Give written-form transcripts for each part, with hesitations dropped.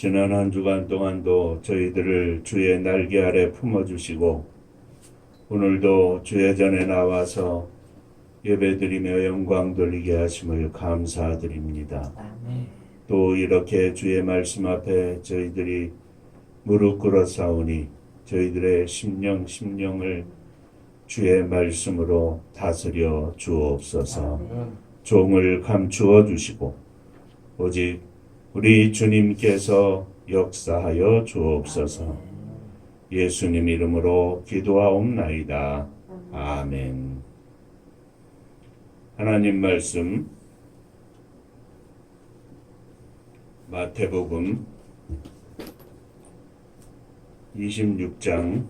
지난 한 주간 동안도 저희들을 주의 날개 아래 품어주시고 오늘도 주의 전에 나와서 예배드리며 영광 돌리게 하심을 감사드립니다. 또 이렇게 주의 말씀 앞에 저희들이 무릎 꿇어 싸우니 저희들의 심령을 주의 말씀으로 다스려 주옵소서. 종을 감추어 주시고 오직 우리 주님께서 역사하여 주옵소서. 예수님 이름으로 기도하옵나이다. 아멘. 하나님 말씀 마태복음 26장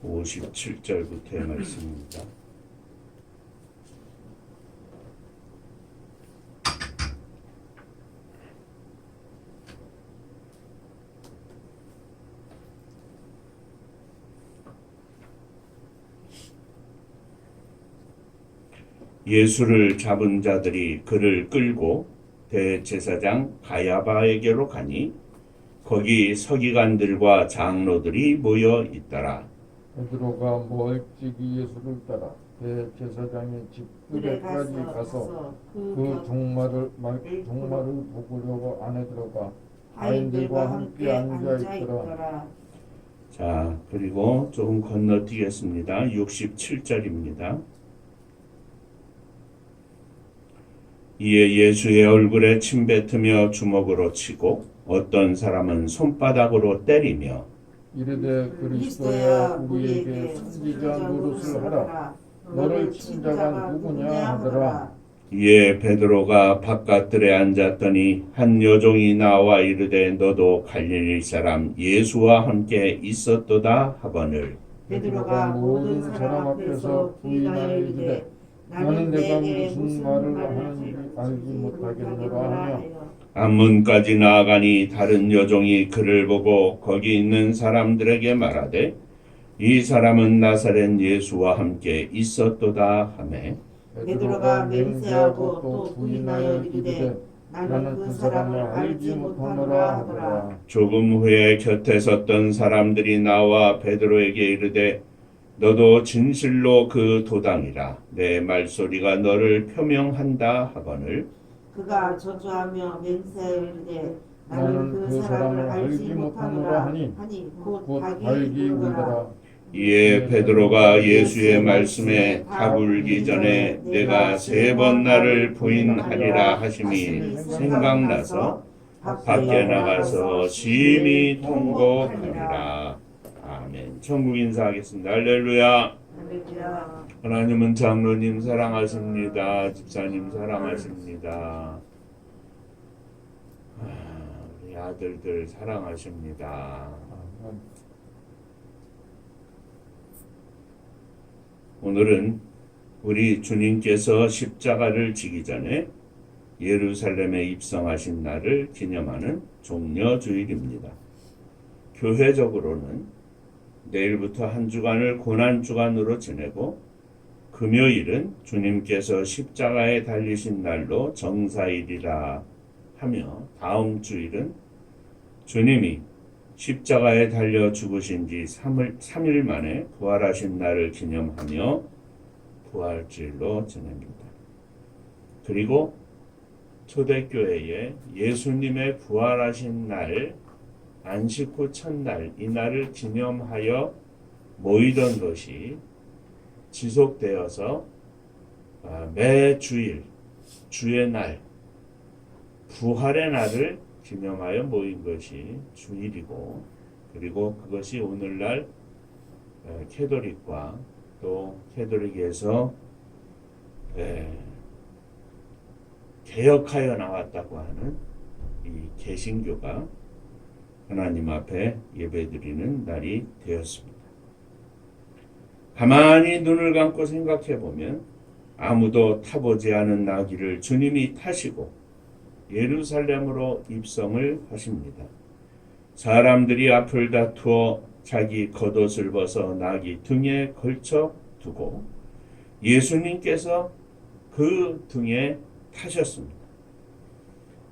57절부터의 말씀입니다. 예수를 잡은 자들이 그를 끌고 대제사장 가야바에게로 가니 거기 서기관들과 장로들이 모여 있더라. 베드로가 멀찍이 예수를 따라 대제사장의 집 뜰에까지 가서 그 종말을 보고려고 안에 들어가 바인들과 함께 앉아 있더라. 자, 그리고 조금 건너뛰겠습니다. 67절입니다. 이에 예수의 얼굴에 침 뱉으며 주먹으로 치고 어떤 사람은 손바닥으로 때리며 이르되 그리스도야 우리에게 선지자 노릇을 하라. 너를 친 자가 누구냐 하더라. 이에 베드로가 바깥들에 앉았더니 한 여종이 나와 이르되 너도 갈릴리 사람 예수와 함께 있었도다 하거늘. 베드로가 모든 사람 앞에서 부인하여 이르되 나는 내가 무슨 말을 하는지 알지 못하겠노라 하며 앞문까지 나아가니 다른 여종이 그를 보고 거기 있는 사람들에게 말하되 이 사람은 나사렛 예수와 함께 있었도다 하매 베드로가 맹세하고 또 부인하여 이르되 나는 그 사람을 알지 못하노라 하더라. 조금 후에 곁에 섰던 사람들이 나와 베드로에게 이르되 너도 진실로 그 도당이라 내 말소리가 너를 표명한다 하거늘. 그가 저주하며 맹세하여 이르되 나는 그 사람을 알지 못하노라 하니 곧 달기 울더라. 이에 베드로가 예수의 말씀에 다불기 전에 내가 3번 나를 부인하리라 하심이 생각나서 밖에 나가서 심히 통곡하니라. 아멘. 천국 인사하겠습니다. 할렐루야. 할렐루야. 하나님은 장로님 사랑하십니다. 집사님 사랑하십니다. 우리 아들들 사랑하십니다. 오늘은 우리 주님께서 십자가를 지기 전에 예루살렘에 입성하신 날을 기념하는 종려주일입니다. 교회적으로는 내일부터 한 주간을 고난주간으로 지내고 금요일은 주님께서 십자가에 달리신 날로 정사일이라 하며 다음 주일은 주님이 십자가에 달려 죽으신 지 3일 만에 부활하신 날을 기념하며 부활주일로 지냅니다. 그리고 초대교회에 예수님의 부활하신 날, 안식 후 첫날, 이 날을 기념하여 모이던 것이 지속되어서 매 주일, 주의 날, 부활의 날을 기념하여 모인 것이 주일이고, 그리고 그것이 오늘날 캐톨릭과 또 캐톨릭에서 개혁하여 나왔다고 하는 이 개신교가 하나님 앞에 예배드리는 날이 되었습니다. 가만히 눈을 감고 생각해 보면 아무도 타보지 않은 나귀를 주님이 타시고 예루살렘으로 입성을 하십니다. 사람들이 앞을 다투어 자기 겉옷을 벗어 나귀 등에 걸쳐 두고 예수님께서 그 등에 타셨습니다.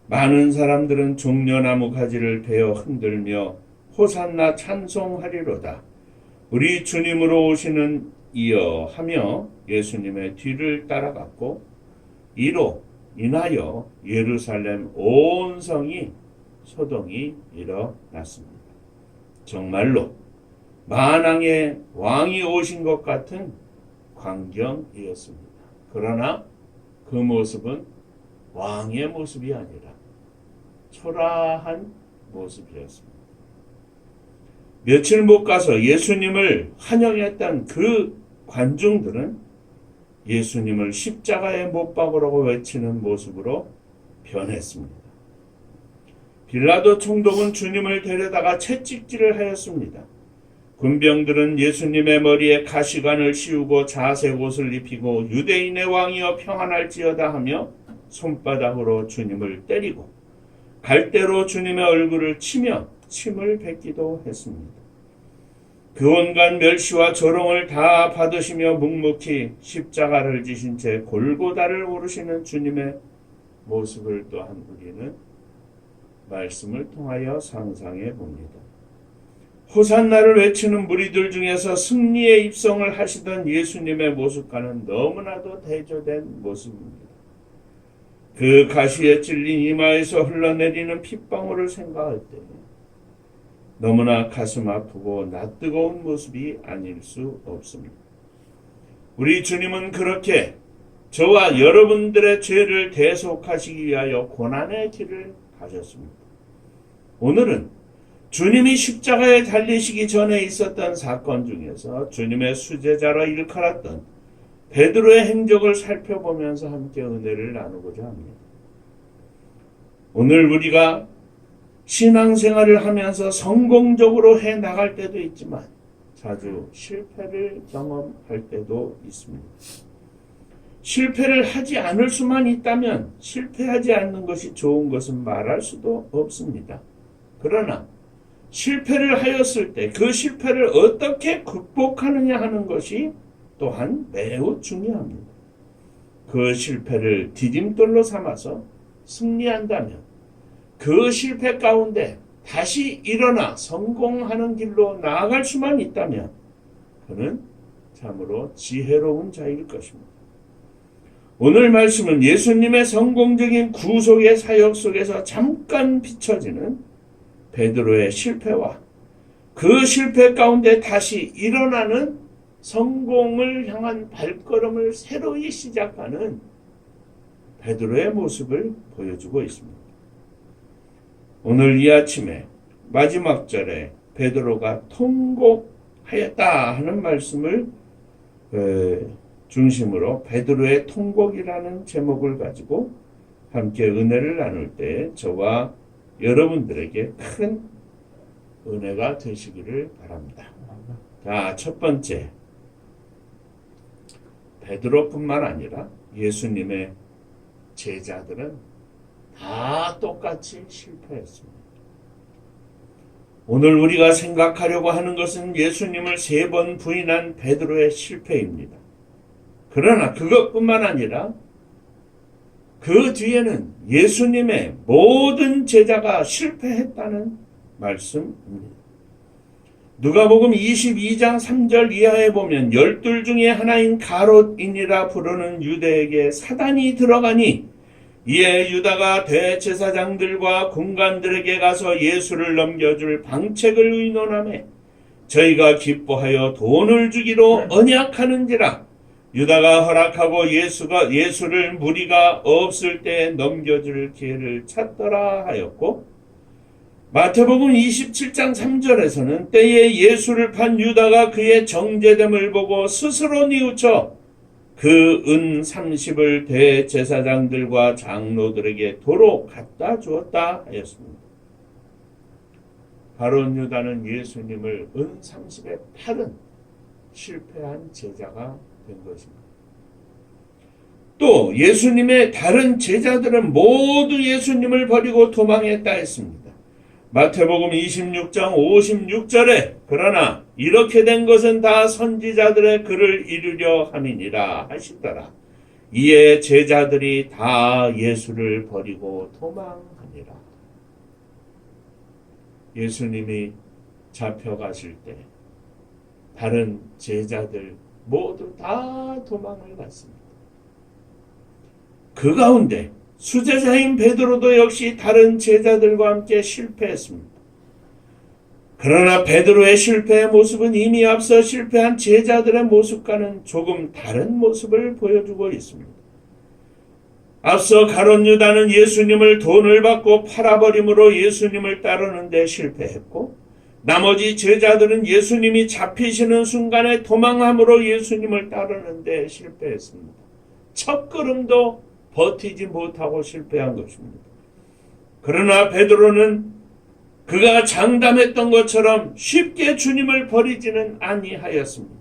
많은 사람들은 종려나무 가지를 베어 흔들며 호산나 찬송하리로다. 우리 주님으로 오시는 이여 하며 예수님의 뒤를 따라갔고 이로 인하여 예루살렘 온 성이 소동이 일어났습니다. 정말로 만왕의 왕이 오신 것 같은 광경이었습니다. 그러나 그 모습은 왕의 모습이 아니라 초라한 모습이었습니다. 며칠 못 가서 예수님을 환영했던 그 관중들은 예수님을 십자가에 못 박으라고 외치는 모습으로 변했습니다. 빌라도 총독은 주님을 데려다가 채찍질을 하였습니다. 군병들은 예수님의 머리에 가시관을 씌우고 자색 옷을 입히고 유대인의 왕이여 평안할지어다 하며 손바닥으로 주님을 때리고 갈대로 주님의 얼굴을 치며 침을 뱉기도 했습니다. 그 온갖 멸시와 조롱을 다 받으시며 묵묵히 십자가를 지신 채 골고다를 오르시는 주님의 모습을 또한 우리는 말씀을 통하여 상상해 봅니다. 호산나를 외치는 무리들 중에서 승리의 입성을 하시던 예수님의 모습과는 너무나도 대조된 모습입니다. 그 가시에 찔린 이마에서 흘러내리는 핏방울을 생각할 때 너무나 가슴 아프고 낯뜨거운 모습이 아닐 수 없습니다. 우리 주님은 그렇게 저와 여러분들의 죄를 대속하시기 위하여 고난의 길을 가셨습니다. 오늘은 주님이 십자가에 달리시기 전에 있었던 사건 중에서 주님의 수제자로 일컬었던 베드로의 행적을 살펴보면서 함께 은혜를 나누고자 합니다. 오늘 우리가 신앙생활을 하면서 성공적으로 해 나갈 때도 있지만 자주 실패를 경험할 때도 있습니다. 실패를 하지 않을 수만 있다면 실패하지 않는 것이 좋은 것은 말할 수도 없습니다. 그러나 실패를 하였을 때 그 실패를 어떻게 극복하느냐 하는 것이 또한 매우 중요합니다. 그 실패를 디딤돌로 삼아서 승리한다면 그 실패 가운데 다시 일어나 성공하는 길로 나아갈 수만 있다면 그는 참으로 지혜로운 자일 것입니다. 오늘 말씀은 예수님의 성공적인 구속의 사역 속에서 잠깐 비춰지는 베드로의 실패와 그 실패 가운데 다시 일어나는 성공을 향한 발걸음을 새로이 시작하는 베드로의 모습을 보여주고 있습니다. 오늘 이 아침에 마지막 절에 베드로가 통곡하였다 하는 말씀을 중심으로 베드로의 통곡이라는 제목을 가지고 함께 은혜를 나눌 때 저와 여러분들에게 큰 은혜가 되시기를 바랍니다. 자, 첫 번째, 베드로뿐만 아니라 예수님의 제자들은 다 똑같이 실패했습니다. 오늘 우리가 생각하려고 하는 것은 예수님을 3번 부인한 베드로의 실패입니다. 그러나 그것뿐만 아니라 그 뒤에는 예수님의 모든 제자가 실패했다는 말씀입니다. 누가복음 22장 3절 이하에 보면 12 중에 하나인 가롯인이라 부르는 유대에게 사단이 들어가니 이에 유다가 대제사장들과 군관들에게 가서 예수를 넘겨줄 방책을 의논하매 저희가 기뻐하여 돈을 주기로 언약하는지라 유다가 허락하고 예수를 무리가 없을 때 넘겨줄 기회를 찾더라 하였고 마태복음 27장 3절에서는 때에 예수를 판 유다가 그의 정죄됨을 보고 스스로 뉘우쳐 그 은 30을 대제사장들과 장로들에게 도로 갖다 주었다 하였습니다. 바로 유다는 예수님을 은 30에 팔은 실패한 제자가 된 것입니다. 또 예수님의 다른 제자들은 모두 예수님을 버리고 도망했다 했습니다. 마태복음 26장 56절에 그러나 이렇게 된 것은 다 선지자들의 글을 이루려 함이니라 하시더라. 이에 제자들이 다 예수를 버리고 도망하니라. 예수님이 잡혀가실 때 다른 제자들 모두 다 도망을 갔습니다. 그 가운데 수제자인 베드로도 역시 다른 제자들과 함께 실패했습니다. 그러나 베드로의 실패의 모습은 이미 앞서 실패한 제자들의 모습과는 조금 다른 모습을 보여주고 있습니다. 앞서 가룟 유다는 예수님을 돈을 받고 팔아버림으로 예수님을 따르는데 실패했고, 나머지 제자들은 예수님이 잡히시는 순간에 도망함으로 예수님을 따르는데 실패했습니다. 첫 걸음도 버티지 못하고 실패한 것입니다. 그러나 베드로는 그가 장담했던 것처럼 쉽게 주님을 버리지는 아니하였습니다.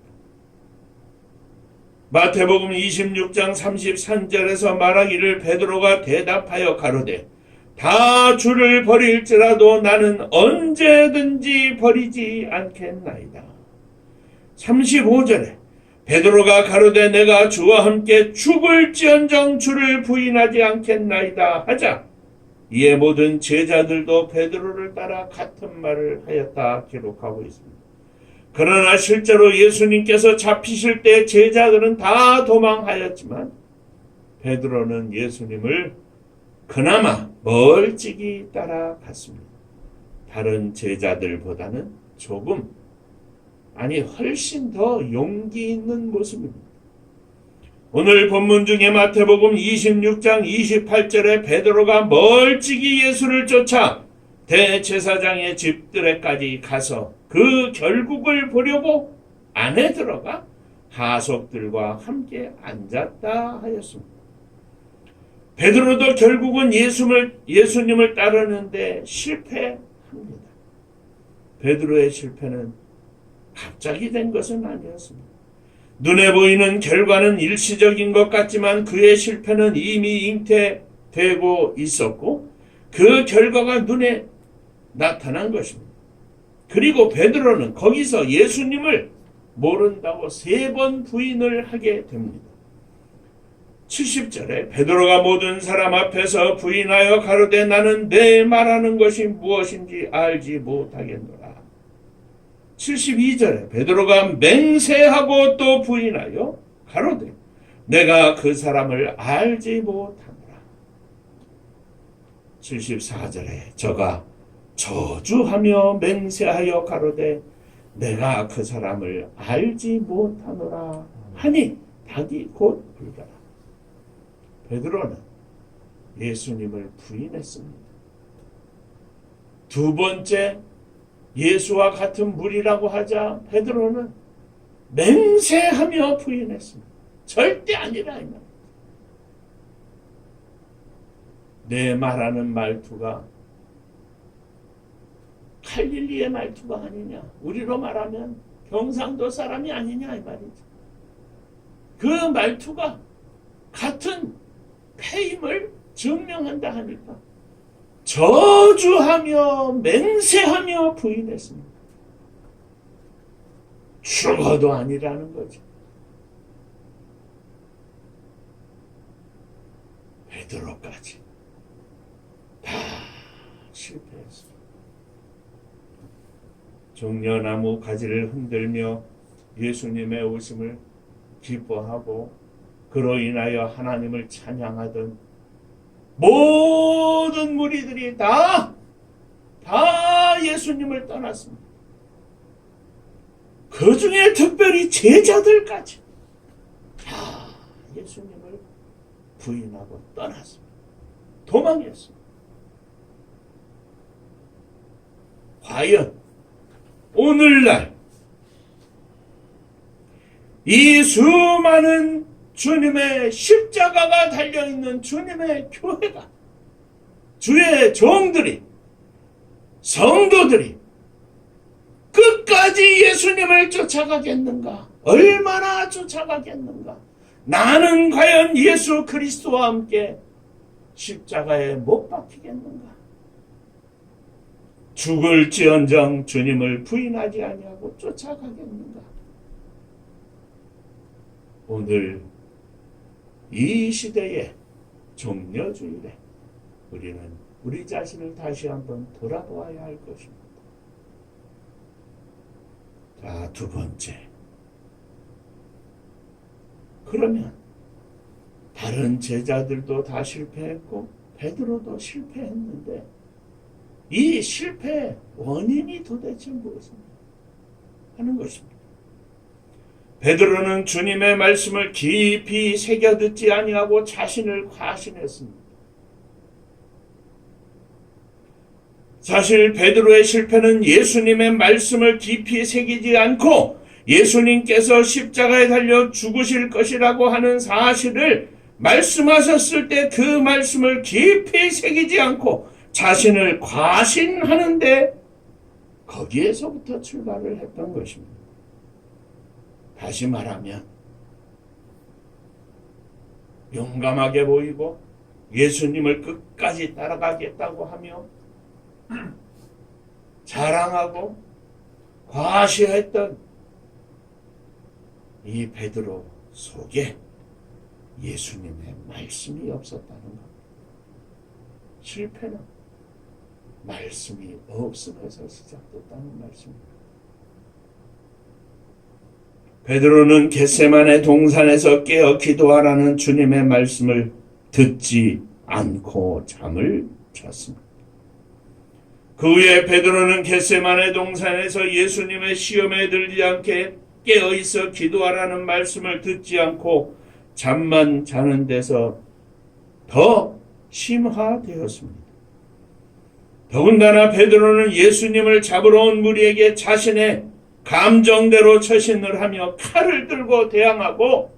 마태복음 26장 33절에서 말하기를 베드로가 대답하여 가로되 다 주를 버릴지라도 나는 언제든지 버리지 않겠나이다. 35절에 베드로가 가로되 내가 주와 함께 죽을지언정 주를 부인하지 않겠나이다 하자 이에 모든 제자들도 베드로를 따라 같은 말을 하였다 기록하고 있습니다. 그러나 실제로 예수님께서 잡히실 때 제자들은 다 도망하였지만 베드로는 예수님을 그나마 멀찍이 따라갔습니다. 다른 제자들보다는 조금, 아니 훨씬 더 용기 있는 모습입니다. 오늘 본문 중에 마태복음 26장 28절에 베드로가 멀찍이 예수를 쫓아 대제사장의 집들에까지 가서 그 결국을 보려고 안에 들어가 하석들과 함께 앉았다 하였습니다. 베드로도 결국은 예수님을 따르는데 실패합니다. 베드로의 실패는 갑자기 된 것은 아니었습니다. 눈에 보이는 결과는 일시적인 것 같지만 그의 실패는 이미 잉태되고 있었고 그 결과가 눈에 나타난 것입니다. 그리고 베드로는 거기서 예수님을 모른다고 3번 부인을 하게 됩니다. 70절에 베드로가 모든 사람 앞에서 부인하여 가로되 나는 내 말하는 것이 무엇인지 알지 못하겠노라. 72절에 베드로가 맹세하고 또 부인하여 가로되 내가 그 사람을 알지 못하노라. 74절에 저가 저주하며 맹세하여 가로되 내가 그 사람을 알지 못하노라 하니 닭이 곧 불가라. 베드로는 예수님을 부인했습니다. 두 번째 예수와 같은 무리라고 하자 베드로는 맹세하며 부인했습니다. 절대 아니라 이 말. 내 말하는 말투가 갈릴리의 말투가 아니냐, 우리로 말하면 경상도 사람이 아니냐 이 말이죠. 그 말투가 같은 패임을 증명한다 하니까 저주하며 맹세하며 부인했습니다. 죽어도 아니라는 거죠. 베드로까지 다 실패했습니다. 종려나무 가지를 흔들며 예수님의 오심을 기뻐하고 그로 인하여 하나님을 찬양하던 모든 무리들이 다 예수님을 떠났습니다. 그 중에 특별히 제자들까지 다 예수님을 부인하고 떠났습니다. 도망했습니다. 과연 오늘날 이 수많은 주님의 십자가가 달려있는 주님의 교회가, 주의 종들이, 성도들이 끝까지 예수님을 쫓아가겠는가? 얼마나 쫓아가겠는가? 나는 과연 예수 그리스도와 함께 십자가에 못 박히겠는가? 죽을지언정 주님을 부인하지 아니하고 쫓아가겠는가? 오늘 이 시대의 종려주일에 우리는 우리 자신을 다시 한번 돌아보아야 할 것입니다. 자, 두 번째. 그러면 다른 제자들도 다 실패했고 베드로도 실패했는데 이 실패의 원인이 도대체 무엇입니까? 하는 것입니다. 베드로는 주님의 말씀을 깊이 새겨듣지 아니하고 자신을 과신했습니다. 사실 베드로의 실패는 예수님의 말씀을 깊이 새기지 않고 예수님께서 십자가에 달려 죽으실 것이라고 하는 사실을 말씀하셨을 때 그 말씀을 깊이 새기지 않고 자신을 과신하는데 거기에서부터 출발을 했던 것입니다. 다시 말하면 용감하게 보이고 예수님을 끝까지 따라가겠다고 하며 자랑하고 과시했던 이 베드로 속에 예수님의 말씀이 없었다는 것. 실패는 말씀이 없음에서 시작됐다는 말씀입니다. 베드로는 겟세마네 동산에서 깨어 기도하라는 주님의 말씀을 듣지 않고 잠을 잤습니다. 그 후에 베드로는 겟세마네 동산에서 예수님의 시험에 들지 않게 깨어 있어 기도하라는 말씀을 듣지 않고 잠만 자는 데서 더 심화되었습니다. 더군다나 베드로는 예수님을 잡으러 온 무리에게 자신의 감정대로 처신을 하며 칼을 들고 대항하고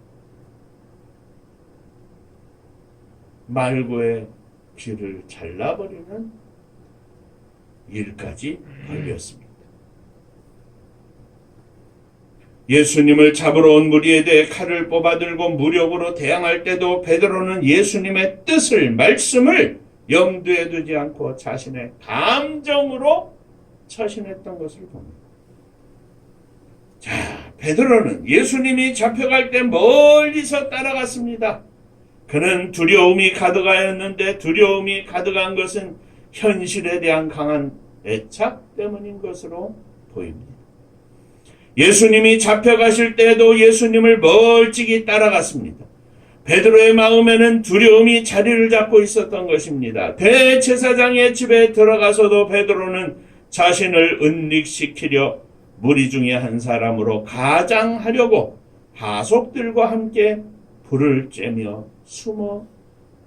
말고의 귀를 잘라버리는 일까지 벌였습니다. 예수님을 잡으러 온 무리에 대해 칼을 뽑아들고 무력으로 대항할 때도 베드로는 예수님의 뜻을, 말씀을 염두에 두지 않고 자신의 감정으로 처신했던 것을 봅니다. 자, 베드로는 예수님이 잡혀갈 때 멀리서 따라갔습니다. 그는 두려움이 가득하였는데 두려움이 가득한 것은 현실에 대한 강한 애착 때문인 것으로 보입니다. 예수님이 잡혀가실 때에도 예수님을 멀찍이 따라갔습니다. 베드로의 마음에는 두려움이 자리를 잡고 있었던 것입니다. 대제사장의 집에 들어가서도 베드로는 자신을 은닉시키려 무리 중에 한 사람으로 가장하려고 하속들과 함께 불을 쬐며 숨어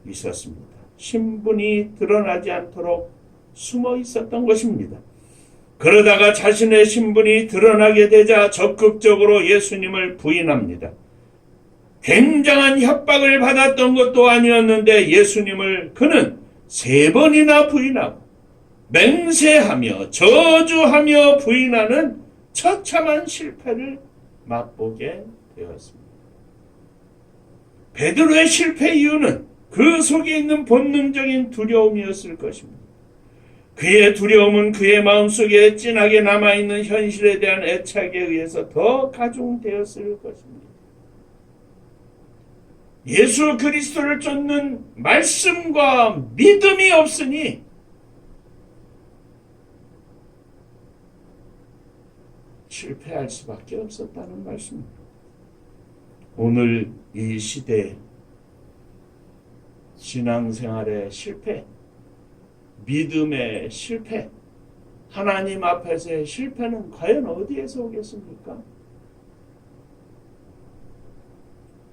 있었습니다. 신분이 드러나지 않도록 숨어 있었던 것입니다. 그러다가 자신의 신분이 드러나게 되자 적극적으로 예수님을 부인합니다. 굉장한 협박을 받았던 것도 아니었는데 예수님을 그는 3번이나 부인하고 맹세하며 저주하며 부인하는 처참한 실패를 맛보게 되었습니다. 베드로의 실패 이유는 그 속에 있는 본능적인 두려움이었을 것입니다. 그의 두려움은 그의 마음속에 진하게 남아있는 현실에 대한 애착에 의해서 더 가중되었을 것입니다. 예수 그리스도를 쫓는 말씀과 믿음이 없으니 실패할 수밖에 없었다는 말씀입니다. 오늘 이 시대 신앙생활의 실패, 믿음의 실패, 하나님 앞에서의 실패는 과연 어디에서 오겠습니까?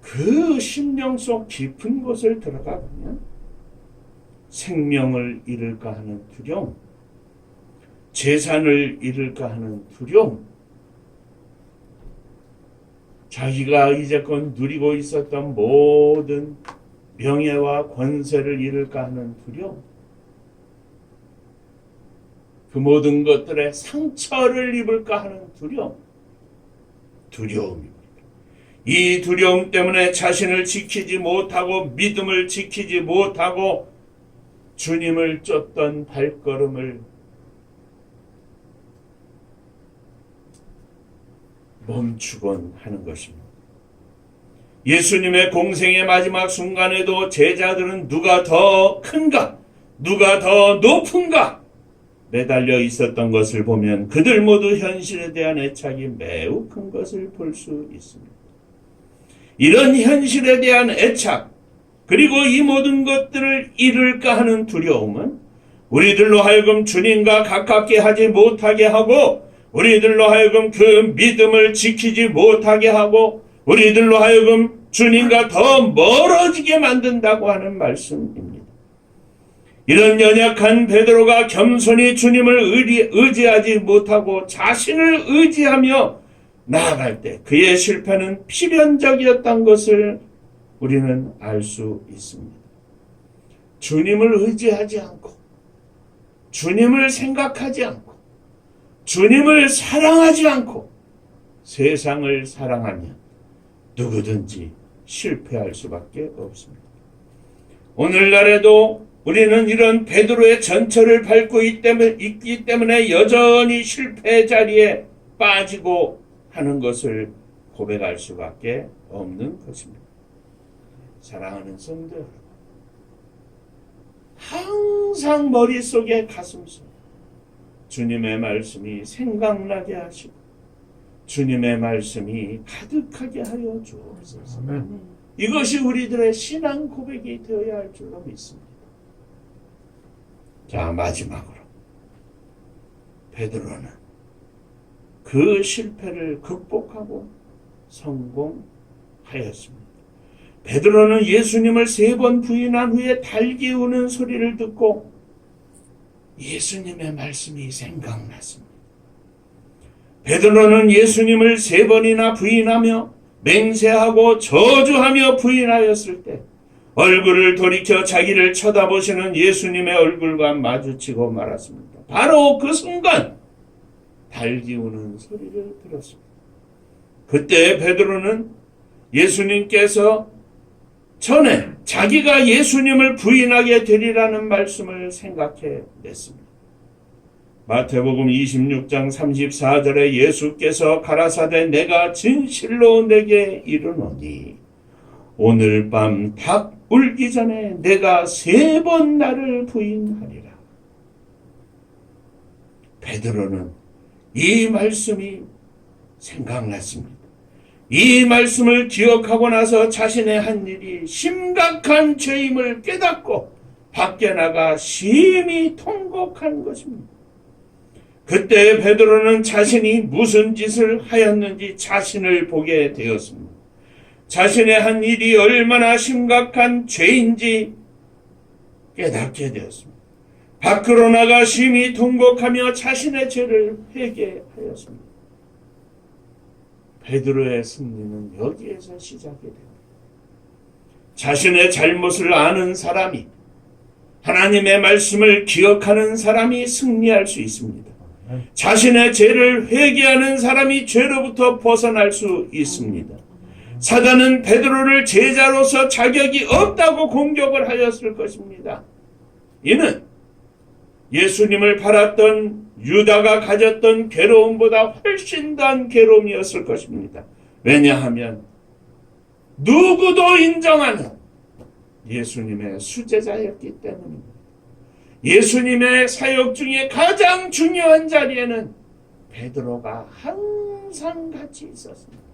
그 심령 속 깊은 곳을 들어가 보면 생명을 잃을까 하는 두려움, 재산을 잃을까 하는 두려움, 자기가 이제껏 누리고 있었던 모든 명예와 권세를 잃을까 하는 두려움, 그 모든 것들의 상처를 입을까 하는 두려움입니다. 이 두려움 때문에 자신을 지키지 못하고 믿음을 지키지 못하고 주님을 쫓던 발걸음을 멈추곤 하는 것입니다. 예수님의 공생의 마지막 순간에도 제자들은 누가 더 큰가, 누가 더 높은가 매달려 있었던 것을 보면 그들 모두 현실에 대한 애착이 매우 큰 것을 볼 수 있습니다. 이런 현실에 대한 애착, 그리고 이 모든 것들을 잃을까 하는 두려움은 우리들로 하여금 주님과 가깝게 하지 못하게 하고, 우리들로 하여금 그 믿음을 지키지 못하게 하고, 우리들로 하여금 주님과 더 멀어지게 만든다고 하는 말씀입니다. 이런 연약한 베드로가 겸손히 주님을 의지하지 못하고 자신을 의지하며 나아갈 때 그의 실패는 필연적이었던 것을 우리는 알 수 있습니다. 주님을 의지하지 않고, 주님을 생각하지 않고, 주님을 사랑하지 않고 세상을 사랑하면 누구든지 실패할 수밖에 없습니다. 오늘날에도 우리는 이런 베드로의 전철을 밟고 있기 때문에 여전히 실패 자리에 빠지고 하는 것을 고백할 수밖에 없는 것입니다. 사랑하는 성도 여러분, 항상 머릿속에 가슴속에 주님의 말씀이 생각나게 하시고 주님의 말씀이 가득하게 하여 주옵소서. 이것이 우리들의 신앙 고백이 되어야 할 줄로 믿습니다. 자, 마지막으로 베드로는 그 실패를 극복하고 성공하였습니다. 베드로는 예수님을 3번 부인한 후에 달기 우는 소리를 듣고 예수님의 말씀이 생각났습니다. 베드로는 예수님을 3번이나 부인하며 맹세하고 저주하며 부인하였을 때 얼굴을 돌이켜 자기를 쳐다보시는 예수님의 얼굴과 마주치고 말았습니다. 바로 그 순간 달기 우는 소리를 들었습니다. 그때 베드로는 예수님께서 전에 자기가 예수님을 부인하게 되리라는 말씀을 생각해 냈습니다. 마태복음 26장 34절에 예수께서 가라사대 내가 진실로 내게 이르노니 오늘 밤 닭 울기 전에 내가 3번 나를 부인하리라. 베드로는 이 말씀이 생각났습니다. 이 말씀을 기억하고 나서 자신의 한 일이 심각한 죄임을 깨닫고 밖에 나가 심히 통곡한 것입니다. 그때 베드로는 자신이 무슨 짓을 하였는지 자신을 보게 되었습니다. 자신의 한 일이 얼마나 심각한 죄인지 깨닫게 되었습니다. 밖으로 나가 심히 통곡하며 자신의 죄를 회개하였습니다. 베드로의 승리는 여기에서 시작이 됩니다. 자신의 잘못을 아는 사람이, 하나님의 말씀을 기억하는 사람이 승리할 수 있습니다. 자신의 죄를 회개하는 사람이 죄로부터 벗어날 수 있습니다. 사단은 베드로를 제자로서 자격이 없다고 공격을 하였을 것입니다. 이는 예수님을 팔았던 유다가 가졌던 괴로움보다 훨씬 더한 괴로움이었을 것입니다. 왜냐하면 누구도 인정하는 예수님의 수제자였기 때문입니다. 예수님의 사역 중에 가장 중요한 자리에는 베드로가 항상 같이 있었습니다.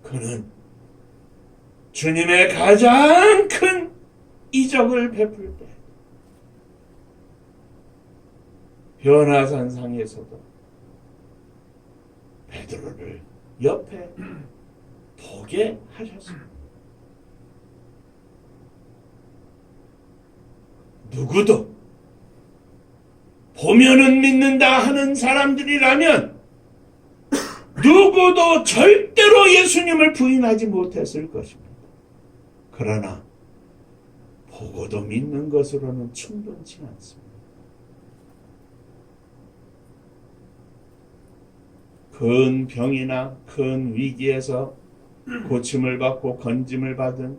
그는 주님의 가장 큰 이적을 베풀 때 변화산상에서도 베드로를 옆에 보게 하셨습니다. 누구도 보면은 믿는다 하는 사람들이라면 누구도 절대로 예수님을 부인하지 못했을 것입니다. 그러나 보고도 믿는 것으로는 충분치 않습니다. 큰 병이나 큰 위기에서 고침을 받고 건짐을 받은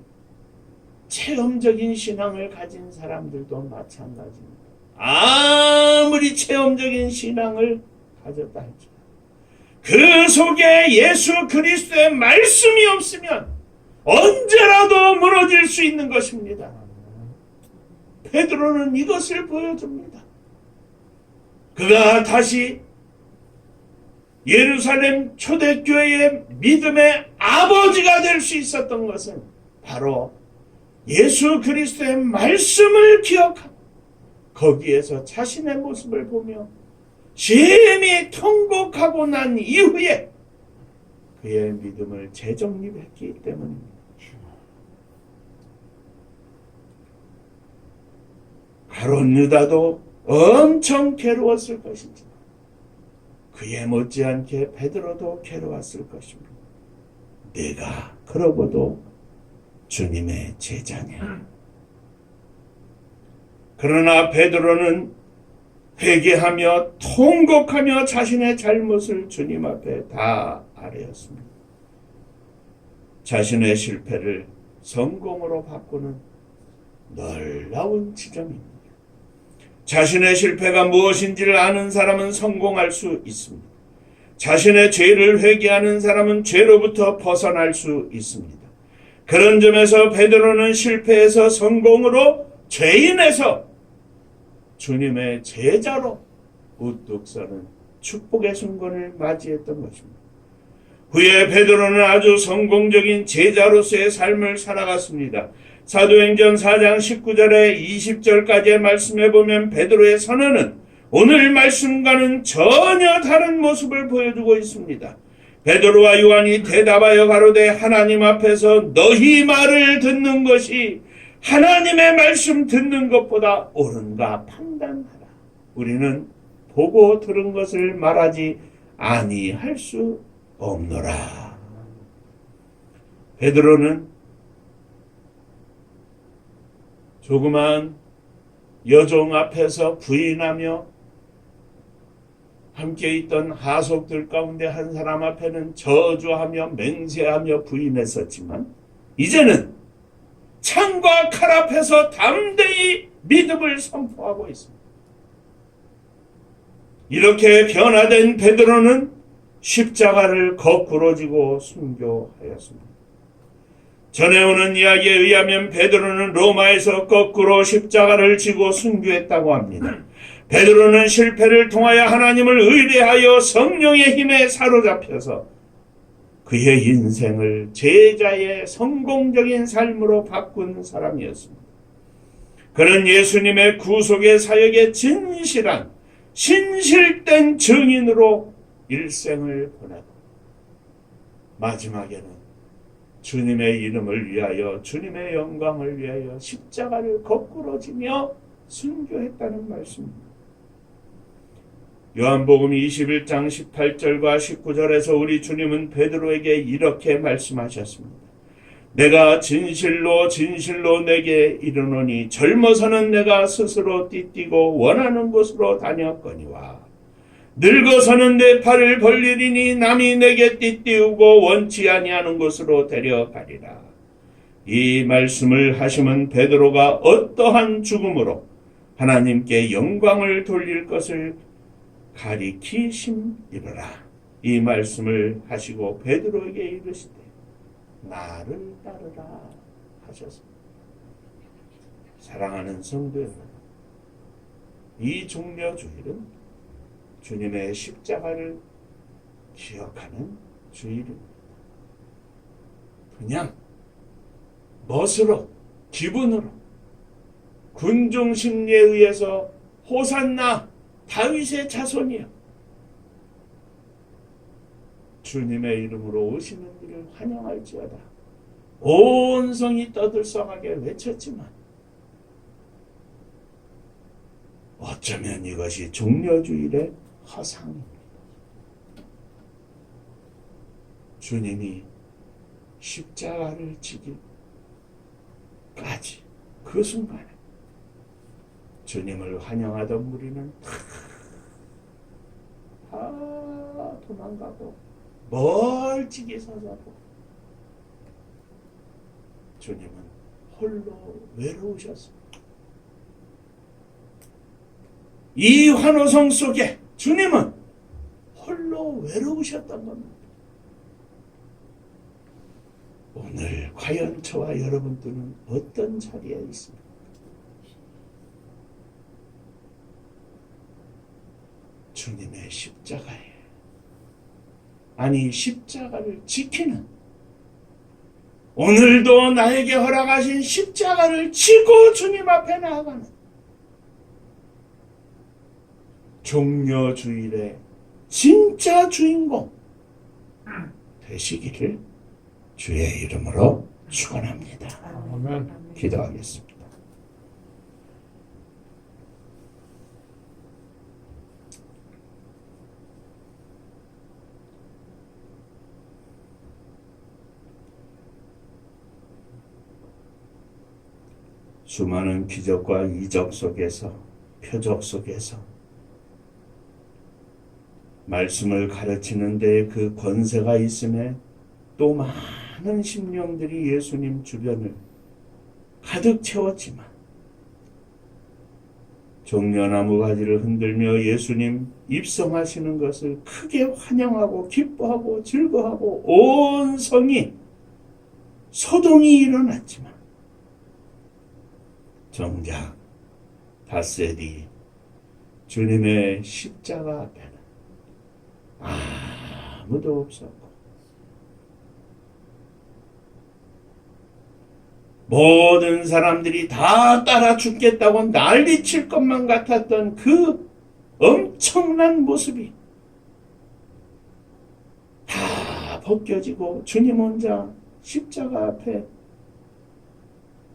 체험적인 신앙을 가진 사람들도 마찬가지입니다. 아무리 체험적인 신앙을 가졌다 할지라도 그 속에 예수 그리스도의 말씀이 없으면 언제라도 무너질 수 있는 것입니다. 베드로는 이것을 보여줍니다. 그가 다시 예루살렘 초대교회의 믿음의 아버지가 될 수 있었던 것은 바로 예수 그리스도의 말씀을 기억하고 거기에서 자신의 모습을 보며 심히 통곡하고 난 이후에 그의 믿음을 재정립했기 때문입니다. 가룟 유다도 엄청 괴로웠을 것이지만 그에 못지않게 베드로도 괴로웠을 것입니다. 내가 그러고도 주님의 제자냐. 그러나 베드로는 회개하며 통곡하며 자신의 잘못을 주님 앞에 다 아뢰었습니다. 자신의 실패를 성공으로 바꾸는 놀라운 지점입니다. 자신의 실패가 무엇인지를 아는 사람은 성공할 수 있습니다. 자신의 죄를 회개하는 사람은 죄로부터 벗어날 수 있습니다. 그런 점에서 베드로는 실패에서 성공으로 죄인에서 주님의 제자로 우뚝 서는 축복의 순간을 맞이했던 것입니다. 후에 베드로는 아주 성공적인 제자로서의 삶을 살아갔습니다. 사도행전 4장 19절에 20절까지의 말씀에 보면 베드로의 선언은 오늘 말씀과는 전혀 다른 모습을 보여주고 있습니다. 베드로와 요한이 대답하여 가로되 하나님 앞에서 너희 말을 듣는 것이 하나님의 말씀 듣는 것보다 옳은가 판단하라. 우리는 보고 들은 것을 말하지 아니할 수 없노라. 베드로는 조그만 여종 앞에서 부인하며 함께 있던 하속들 가운데 한 사람 앞에는 저주하며 맹세하며 부인했었지만 이제는 창과 칼 앞에서 담대히 믿음을 선포하고 있습니다. 이렇게 변화된 베드로는 십자가를 거꾸로 지고 순교하였습니다. 전해오는 이야기에 의하면 베드로는 로마에서 거꾸로 십자가를 지고 순교했다고 합니다. 베드로는 실패를 통하여 하나님을 의뢰하여 성령의 힘에 사로잡혀서 그의 인생을 제자의 성공적인 삶으로 바꾼 사람이었습니다. 그는 예수님의 구속의 사역에 진실한 신실된 증인으로 일생을 보내고 마지막에는 주님의 이름을 위하여 주님의 영광을 위하여 십자가를 거꾸로 지며 순교했다는 말씀입니다. 요한복음 21장 18절과 19절에서 우리 주님은 베드로에게 이렇게 말씀하셨습니다. 내가 진실로 진실로 내게 이르노니 젊어서는 내가 스스로 띠띠고 원하는 곳으로 다녔거니와 늙어서는 내 팔을 벌리리니 남이 내게 띠띠우고 원치 아니하는 곳으로 데려가리라. 이 말씀을 하시면 베드로가 어떠한 죽음으로 하나님께 영광을 돌릴 것을 가리키심이로라. 이 말씀을 하시고 베드로에게 이르시되 나를 따르라 하셨습니다. 사랑하는 성도 여러분, 이 종려주일은 주님의 십자가를 기억하는 주일입니다. 그냥 멋으로 기분으로 군중 심리에 의해서 호산나 다윗의 자손이여 주님의 이름으로 오시는 일을 환영할지어다 온 성이 떠들썩하게 외쳤지만 어쩌면 이것이 종려주일의 허상입니다. 주님이 십자가를 지기까지 그 순간에 주님을 환영하던 무리는 다 도망가고 멀찍이 서서도 주님은 홀로 외로우셨습니다. 이 환호성 속에 주님은 홀로 외로우셨던 겁니다. 오늘 과연 저와 여러분들은 어떤 자리에 있습니까? 주님의 십자가에, 아니 십자가를 지키는, 오늘도 나에게 허락하신 십자가를 지고 주님 앞에 나아가는 종려주일의 진짜 주인공 되시기를 주의 이름으로 축원합니다. 아멘. 기도하겠습니다. 수많은 기적과 이적 속에서, 표적 속에서 말씀을 가르치는 데 그 권세가 있음에 또 많은 심령들이 예수님 주변을 가득 채웠지만 종려나무 가지를 흔들며 예수님 입성하시는 것을 크게 환영하고 기뻐하고 즐거워하고 온 성이 소동이 일어났지만 정작 닷새뒤 주님의 십자가 앞에는 아무도 없었고 모든 사람들이 다 따라 죽겠다고 난리칠 것만 같았던 그 엄청난 모습이 다 벗겨지고 주님 혼자 십자가 앞에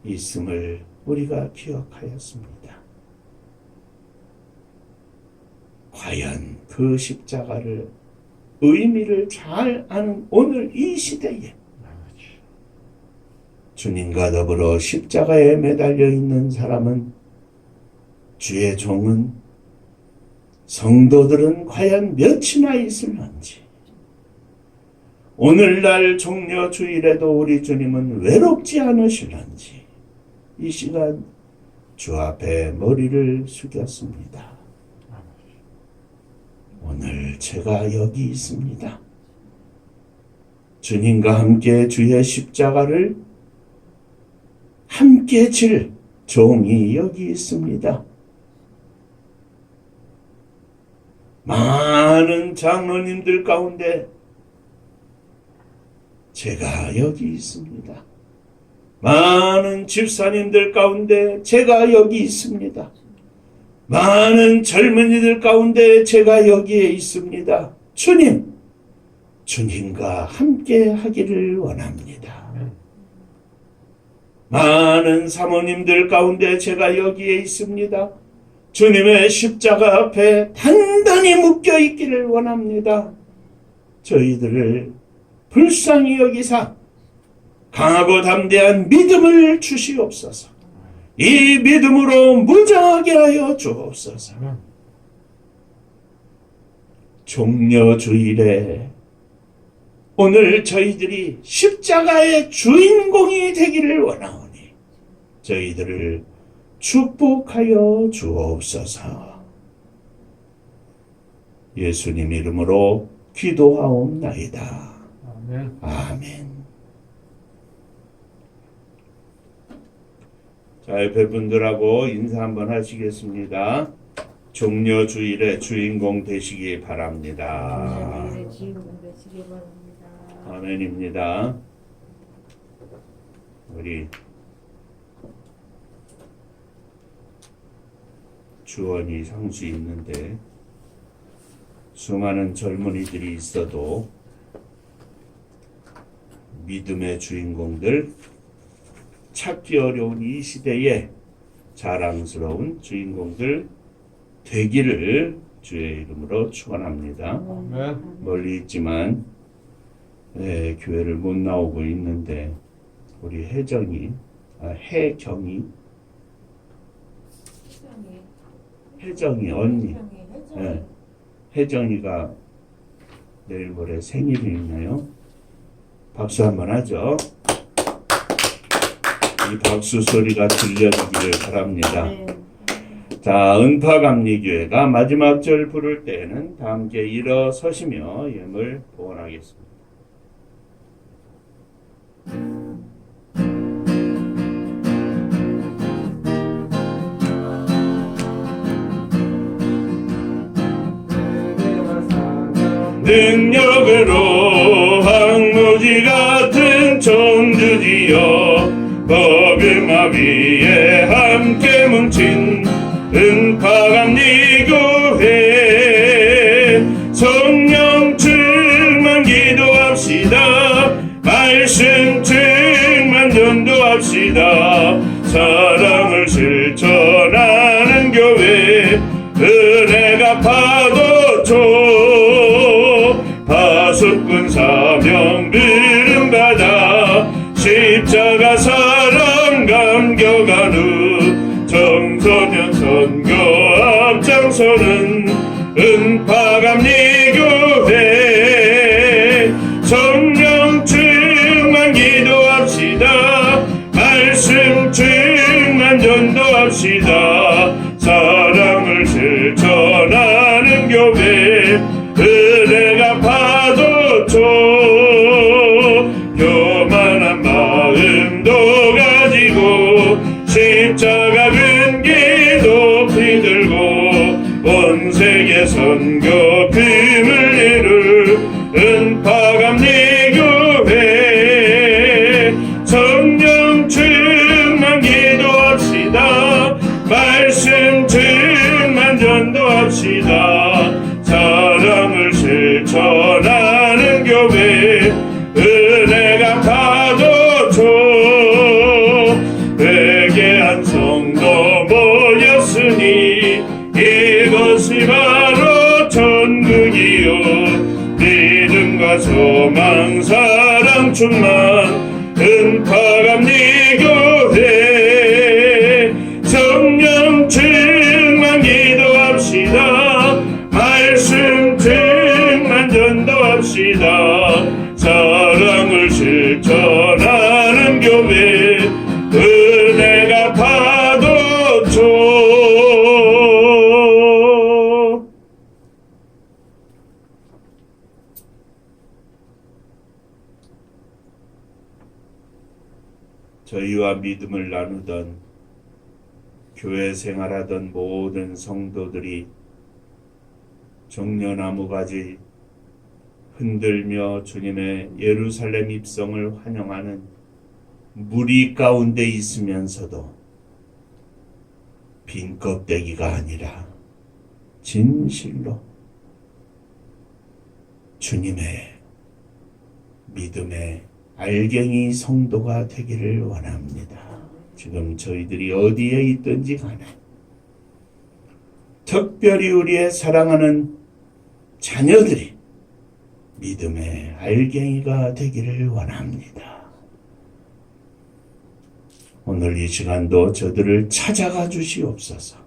있음을 우리가 기억하였습니다. 과연 그 십자가를 의미를 잘 아는 오늘 이 시대에 주님과 더불어 십자가에 매달려 있는 사람은, 주의 종은, 성도들은 과연 몇이나 있을런지, 오늘날 종려주일에도 우리 주님은 외롭지 않으실런지 이 시간 주 앞에 머리를 숙였습니다. 오늘 제가 여기 있습니다. 주님과 함께 주의 십자가를 함께 질 종이 여기 있습니다. 많은 장로님들 가운데 제가 여기 있습니다. 많은 집사님들 가운데 제가 여기 있습니다. 많은 젊은이들 가운데 제가 여기에 있습니다. 주님, 주님과 함께 하기를 원합니다. 많은 사모님들 가운데 제가 여기에 있습니다. 주님의 십자가 앞에 단단히 묶여 있기를 원합니다. 저희들을 불쌍히 여기사 강하고 담대한 믿음을 주시옵소서. 이 믿음으로 무장하게 하여 주옵소서. 종려주일에 오늘 저희들이 십자가의 주인공이 되기를 원하오니 저희들을 축복하여 주옵소서. 예수님 이름으로 기도하옵나이다. 아멘. 아멘. 자, 옆에 분들하고 인사 한번 하시겠습니다. 종려주일의 주인공 되시기 바랍니다. 아멘입니다. 우리 주원이 상수 있는데 수많은 젊은이들이 있어도 믿음의 주인공들, 찾기 어려운 이 시대에 자랑스러운 주인공들 되기를 주의 이름으로 축원합니다. 아멘. 멀리 있지만 교회를 못 나오고 있는데 우리 혜경이 언니, 혜정이가 내일 모레 생일이 있나요? 박수 한번 하죠. 이 박수 소리가 들려지기를 바랍니다. 자, 은파감리교회가 마지막 절 부를 때에는 다 함께 일어서시며 예물 보원하겠습니다. 능력으로 황무지 같은 천주지여 법일마 위에 함께 뭉친 은파감리교회 성령 충만 기도합시다. 말씀 충만 전도합시다. 사랑을 실천하는 교회 은혜가 파도초 파수꾼 사명 부름받아 십자가 사랑 감격한 후 청소년 선교 앞장서는 은파감리교회 성령 충만 기도합시다. 말씀 충만 전도합시다. 사랑을 실천하는 교회 은혜가 파도초 교만한 마음도 가지고 십자가 근기 높이 들고 온 세계 선교 금을 이룰 은파감리교회 성령 충만 기도합시다. 말씀 충만 전도합시다. 사랑을 실천하는 교회 은혜가 파도초 회개한 성도 모였으니 이것이 바로 천국이요 믿음과 소망 사랑 충만 은파감리교회 성령 충만 기도합시다. 말씀 충만 전도합시다. 사랑을 실천하는 교회 은혜가 파도초 저희와 믿음을 나누던 교회 생활하던 모든 성도들이 종려나무가지 흔들며 주님의 예루살렘 입성을 환영하는 무리 가운데 있으면서도 빈 껍데기가 아니라 진실로 주님의 믿음의 알갱이 성도가 되기를 원합니다. 지금 저희들이 어디에 있든지 간에 특별히 우리의 사랑하는 자녀들이 믿음의 알갱이가 되기를 원합니다. 오늘 이 시간도 저들을 찾아가 주시옵소서.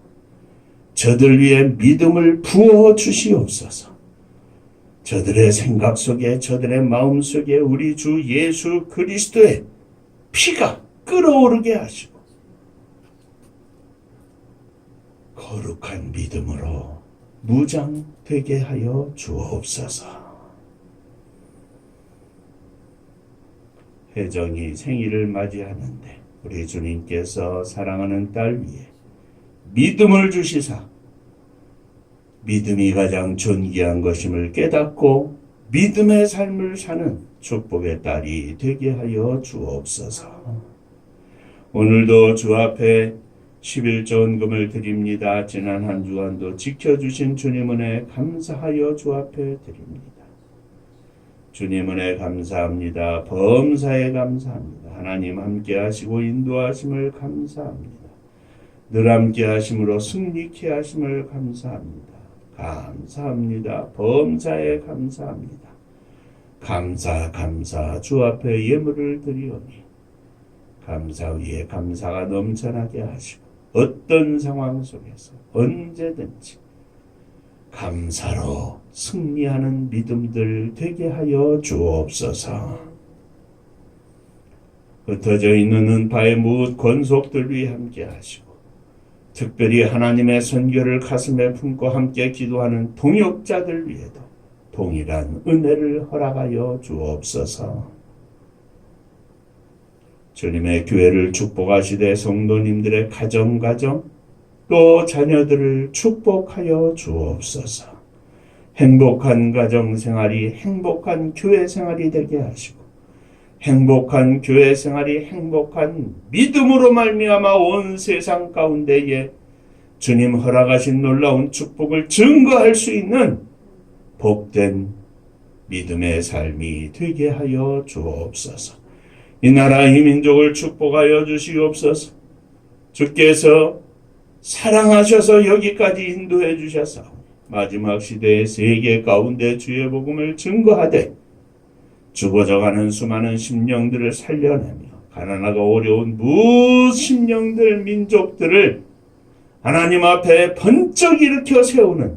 저들 위해 믿음을 부어 주시옵소서. 저들의 생각 속에 저들의 마음 속에 우리 주 예수 그리스도의 피가 끓어오르게 하시고 거룩한 믿음으로 무장되게 하여 주옵소서. 혜정이 생일을 맞이하는데 우리 주님께서 사랑하는 딸 위에 믿음을 주시사 믿음이 가장 존귀한 것임을 깨닫고 믿음의 삶을 사는 축복의 딸이 되게 하여 주옵소서. 오늘도 주 앞에 11조원금을 드립니다. 지난 한 주간도 지켜주신 주님 은혜 감사하여 주 앞에 드립니다. 주님 은혜 감사합니다. 범사에 감사합니다. 하나님 함께 하시고 인도하심을 감사합니다. 늘 함께 하심으로 승리케 하심을 감사합니다. 감사합니다. 범사에 감사합니다. 감사 주 앞에 예물을 드리오니 감사 위에 감사가 넘쳐나게 하시고 어떤 상황 속에서 언제든지 감사로 승리하는 믿음들 되게 하여 주옵소서. 흩어져 있는 은파의 무엇 권속들 위에 함께 하시고 특별히 하나님의 선교를 가슴에 품고 함께 기도하는 동역자들 위에도 동일한 은혜를 허락하여 주옵소서. 주님의 교회를 축복하시되 성도님들의 가정 또 자녀들을 축복하여 주옵소서. 행복한 가정 생활이 행복한 교회 생활이 되게 하시고 행복한 교회 생활이 행복한 믿음으로 말미암아 온 세상 가운데에 주님 허락하신 놀라운 축복을 증거할 수 있는 복된 믿음의 삶이 되게 하여 주옵소서. 이 나라 이 민족을 축복하여 주시옵소서. 주께서 사랑하셔서 여기까지 인도해 주셔서 마지막 시대의 세계 가운데 주의 복음을 증거하되 죽어져가는 수많은 심령들을 살려내며 가난하고 어려운 무심령들 민족들을 하나님 앞에 번쩍 일으켜 세우는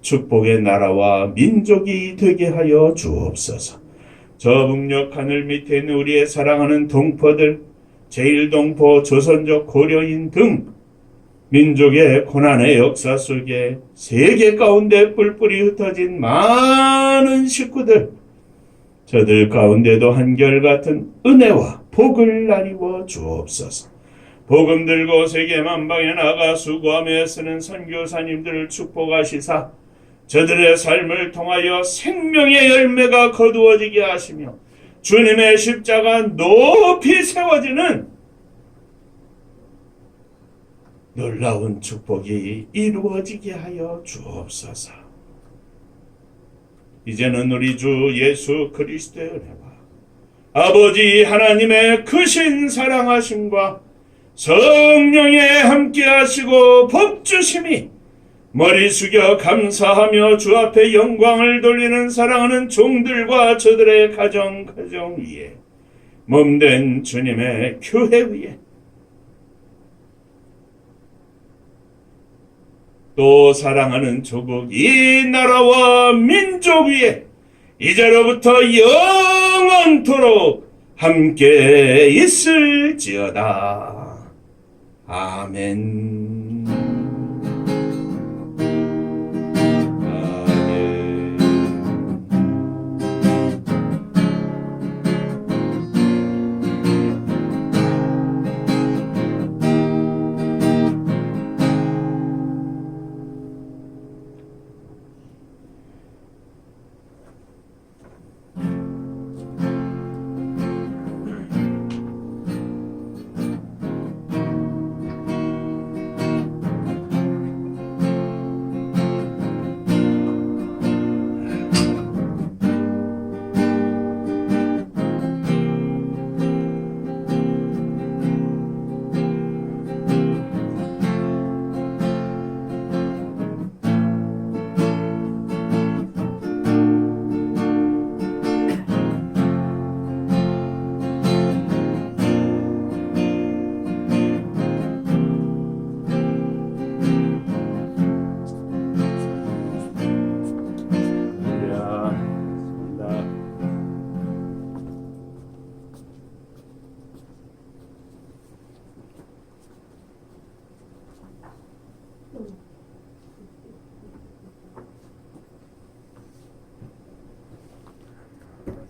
축복의 나라와 민족이 되게 하여 주옵소서. 저 북녘 하늘 밑에 있는 우리의 사랑하는 동포들, 제1동포, 조선족 고려인 등 민족의 고난의 역사 속에 세계 가운데 뿔뿔이 흩어진 많은 식구들, 저들 가운데도 한결같은 은혜와 복을 나리워 주옵소서. 복음 들고 세계 만방에 나가 수고하며 애쓰는 선교사님들을 축복하시사 저들의 삶을 통하여 생명의 열매가 거두어지게 하시며 주님의 십자가 높이 세워지는 놀라운 축복이 이루어지게 하여 주옵소서. 이제는 우리 주 예수 그리스도의 은혜와 아버지 하나님의 크신 사랑하심과 성령의 함께하시고 복주심이 머리 숙여 감사하며 주 앞에 영광을 돌리는 사랑하는 종들과 저들의 가정 위에 몸된 주님의 교회 위에 또 사랑하는 조국 이 나라와 민족 위에 이제로부터 영원토록 함께 있을지어다. 아멘.